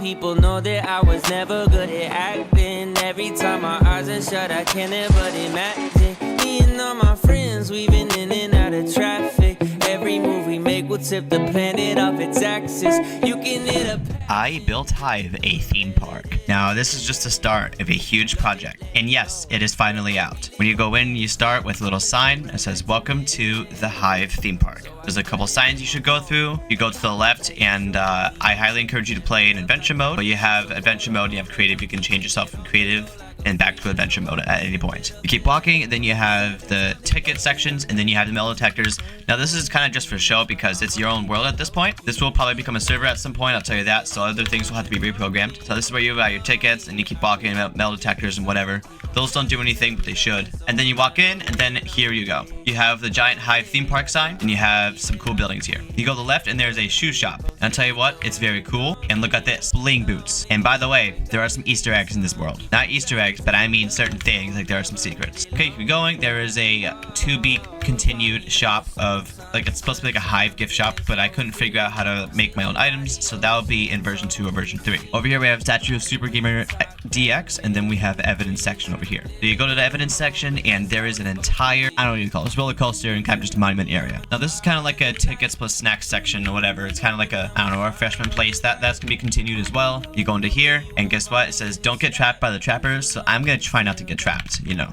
people know that I was never good at acting. Every time my eyes are shut, I can't but imagine me and all my friends weaving in and out of traffic. Every move we make will tip the planet off its axis. You can hit a... I built Hive, a theme park. Now, this is just the start of a huge project. And yes, it is finally out. When you go in, you start with a little sign that says, "Welcome to the Hive theme park." There's a couple signs you should go through. You go to the left, and I highly encourage you to play in adventure mode. But you have adventure mode, and you have creative. You can change yourself from creative and back to adventure mode at any point. You keep walking, and then you have the ticket sections, and then you have the metal detectors. Now, this is kind of just for show because it's your own world at this point. This will probably become a server at some point, I'll tell you that, so other things will have to be reprogrammed. So this is where you buy your tickets, and you keep walking, metal detectors and whatever. Those don't do anything, but they should. And then you walk in, and then here you go. You have the giant Hive theme park sign, and you have some cool buildings here. You go to the left, and there's a shoe shop. And I'll tell you what, it's very cool. And look at this, bling boots. And by the way, there are some Easter eggs in this world. Not Easter eggs, but I mean certain things, like there are some secrets. Okay, keep going. There is a to-be continued shop of, like, it's supposed to be like a Hive gift shop, but I couldn't figure out how to make my own items, so that will be in version 2 or version 3. Over here we have statue of Super Gamer DX, and then we have evidence section over here. So you go to the evidence section, and there is an entire, I don't know what you call it, it's roller coaster and kind of just a monument area. Now this is kind of like a tickets plus snacks section or whatever. It's kind of like a, I don't know, a refreshment place. That's gonna be continued as well. You go into here, and guess what? It says don't get trapped by the trappers, so I'm gonna try not to get trapped, you know.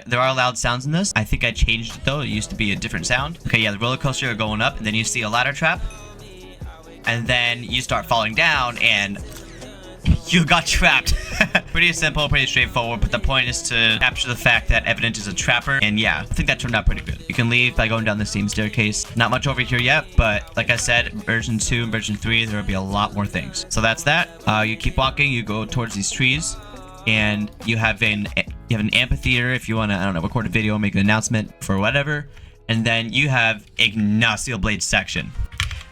There are loud sounds in this. I think I changed it though. It used to be a different sound. Okay, yeah, the roller coaster are going up, and then you see a ladder trap, and then you start falling down, and you got trapped. Pretty simple, pretty straightforward, but the point is to capture the fact that Evident is a trapper, and yeah, I think that turned out pretty good. You can leave by going down the same staircase. Not much over here yet, but like I said, version 2 and version 3, there will be a lot more things. So that's that. You keep walking, you go towards these trees, and you have an amphitheater if you want to, I don't know, record a video, make an announcement for whatever, and then you have Ignacio Blade section.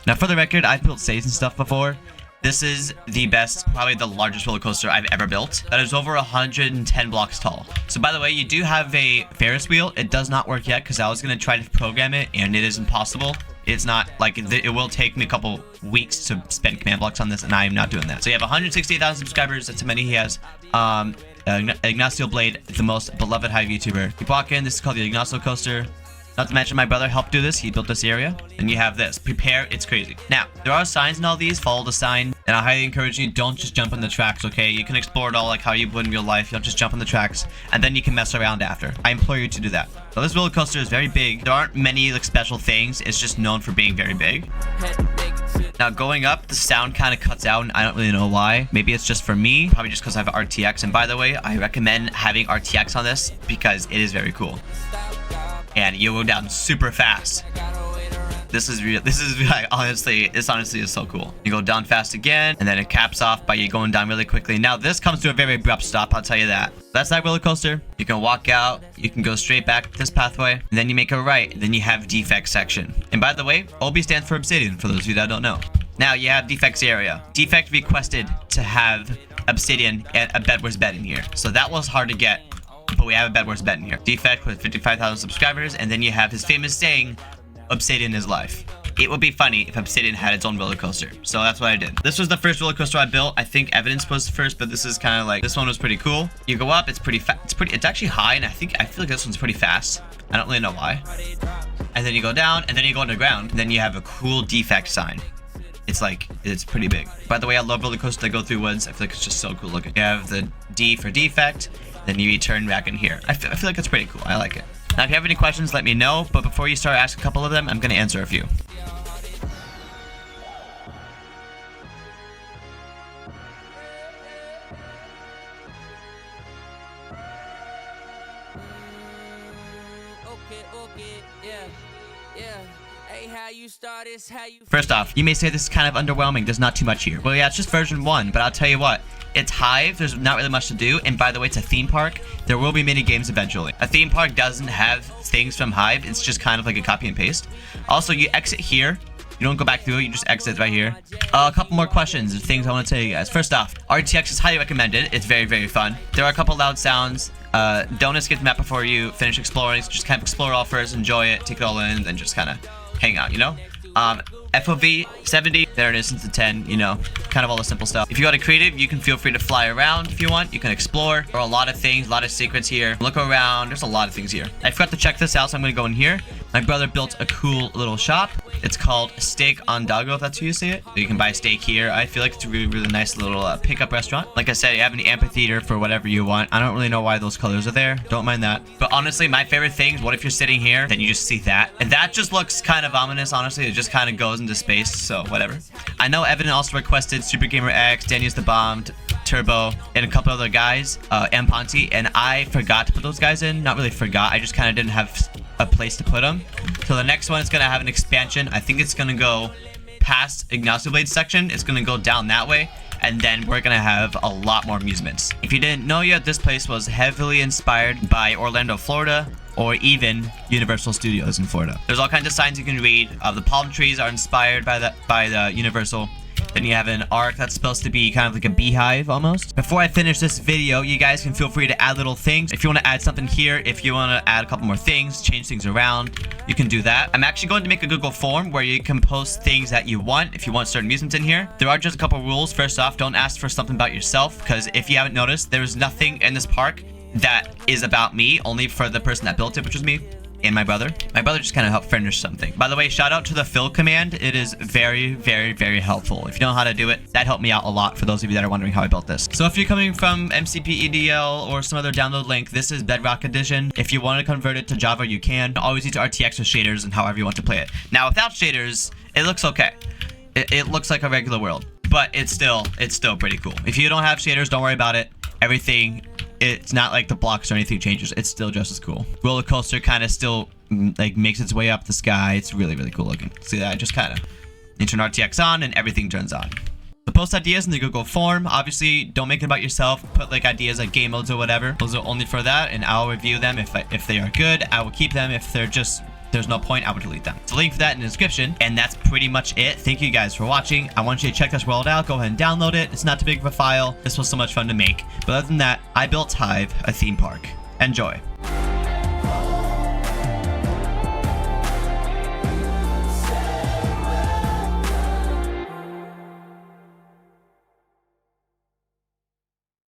Now, for the record, I've built stages and stuff before. This is the best, probably the largest roller coaster I've ever built. That is over 110 blocks tall. So by the way, you do have a Ferris wheel. It does not work yet because I was going to try to program it, and it is impossible. It's not, like, it will take me a couple weeks to spend command blocks on this, and I am not doing that. So you have 168,000 subscribers. That's how many he has. Ignacio Blade, the most beloved Hive YouTuber. You walk in, this is called the Ignacio coaster. Not to mention my brother helped do this. He built this area. And you have this. Prepare. It's crazy. Now, there are signs in all these. Follow the sign. And I highly encourage you, don't just jump on the tracks, okay? You can explore it all like how you would in real life. You don't just jump on the tracks. And then you can mess around after. I implore you to do that. So this roller coaster is very big. There aren't many like special things. It's just known for being very big. Now, going up, the sound kind of cuts out, and I don't really know why. Maybe it's just for me. Probably just because I have RTX. And by the way, I recommend having RTX on this because it is very cool. And you go down super fast. This is real. This is like, honestly is so cool. You go down fast again, and then it caps off by you going down really quickly. Now this comes to a very abrupt stop, I'll tell you that. That's that roller coaster. You can walk out, you can go straight back this pathway, and then you make a right, and then you have defect section. And by the way, OB stands for obsidian, for those of you that don't know. Now you have defects area. Defect requested to have obsidian and a bedwars bed in here. So that was hard to get, but we have a bedwars bed in here. Defect with 55,000 subscribers, and then you have his famous saying, Obsidian is life. It would be funny if Obsidian had its own roller coaster. So that's what I did. This was the first roller coaster I built. I think Evidence was the first, but this is kind of like, this one was pretty cool. You go up, it's pretty fast. It's actually high, and I feel like this one's pretty fast. I don't really know why. And then you go down, and then you go underground, and then you have a cool defect sign. It's like, it's pretty big. By the way, I love roller coasters that go through woods. I feel like it's just so cool looking. You have the D for defect, then you return back in here. I feel like it's pretty cool. I like it. Now, if you have any questions, let me know. But before you start asking a couple of them, I'm going to answer a few. First off, you may say this is kind of underwhelming. There's not too much here. Well, yeah, it's just version 1, but I'll tell you what. It's Hive. There's not really much to do. And by the way, it's a theme park. There will be mini games eventually. A theme park doesn't have things from Hive. It's just kind of like a copy and paste. Also, you exit here. You don't go back through it. You just exit right here. A couple more questions and things I want to tell you guys. First off, RTX is highly recommended. It's very, very fun. There are a couple loud sounds. Don't escape the map before you finish exploring. So just kind of explore all first, enjoy it, take it all in, then just kind of hang out, you know? FOV 70, there it is into 10, you know, kind of all the simple stuff. If you go to creative, you can feel free to fly around if you want. You can explore. There are a lot of things, a lot of secrets here. Look around. There's a lot of things here. I forgot to check this out, so I'm going to go in here. My brother built a cool little shop. It's called Steak on Doggo, if that's how you say it. So you can buy steak here. I feel like it's a really, really nice little pickup restaurant. Like I said, you have an amphitheater for whatever you want. I don't really know why those colors are there. Don't mind that. But honestly, my favorite things, what if you're sitting here, then you just see that? And that just looks kind of ominous, honestly. It just kind of goes into space, so whatever. I know Evan also requested Super Gamer X, Danny's the Bomb, Turbo, and a couple other guys, and Ponty, and I forgot to put those guys in. Not really forgot, I just kind of didn't have a place to put them. So the next one is going to have an expansion. I think it's going to go past Ignacio Blade section. It's going to go down that way, and then we're going to have a lot more amusements. If you didn't know yet, this place was heavily inspired by Orlando, Florida, or even Universal Studios in Florida. There's all kinds of signs you can read. The palm trees are inspired by the Universal. Then you have an arc that's supposed to be kind of like a beehive almost. Before I finish this video, you guys can feel free to add little things. If you want to add something here, if you want to add a couple more things, change things around, you can do that. I'm actually going to make a Google form where you can post things that you want if you want certain amusements in here. There are just a couple rules. First off, don't ask for something about yourself, because if you haven't noticed, there is nothing in this park that is about me, only for the person that built it, which was me and my brother. My brother just kind of helped finish something. By the way, shout out to the fill command. It is very, very, very helpful. If you know how to do it, that helped me out a lot for those of you that are wondering how I built this. So if you're coming from MCP EDL or some other download link, this is Bedrock Edition. If you want to convert it to Java, you can. Always use RTX with shaders and however you want to play it. Now, without shaders, it looks okay. It looks like a regular world, but it's still pretty cool. If you don't have shaders, don't worry about it. Everything, it's not like the blocks or anything changes. It's still just as cool. Roller coaster kind of still like makes its way up the sky. It's really, really cool looking. See that? Just kind of you turn RTX on and everything turns on. The post ideas in the Google form. Obviously, don't make it about yourself. Put like ideas like game modes or whatever. Those are only for that, and I'll review them. If they are good, I will keep them. If they're just there's no point, I would delete them. So link for that in the description, and that's pretty much it. Thank you guys for watching. I want you to check this world out. Go ahead and download it. It's not too big of a file. This was so much fun to make. But other than that, I built Hive, a theme park. Enjoy.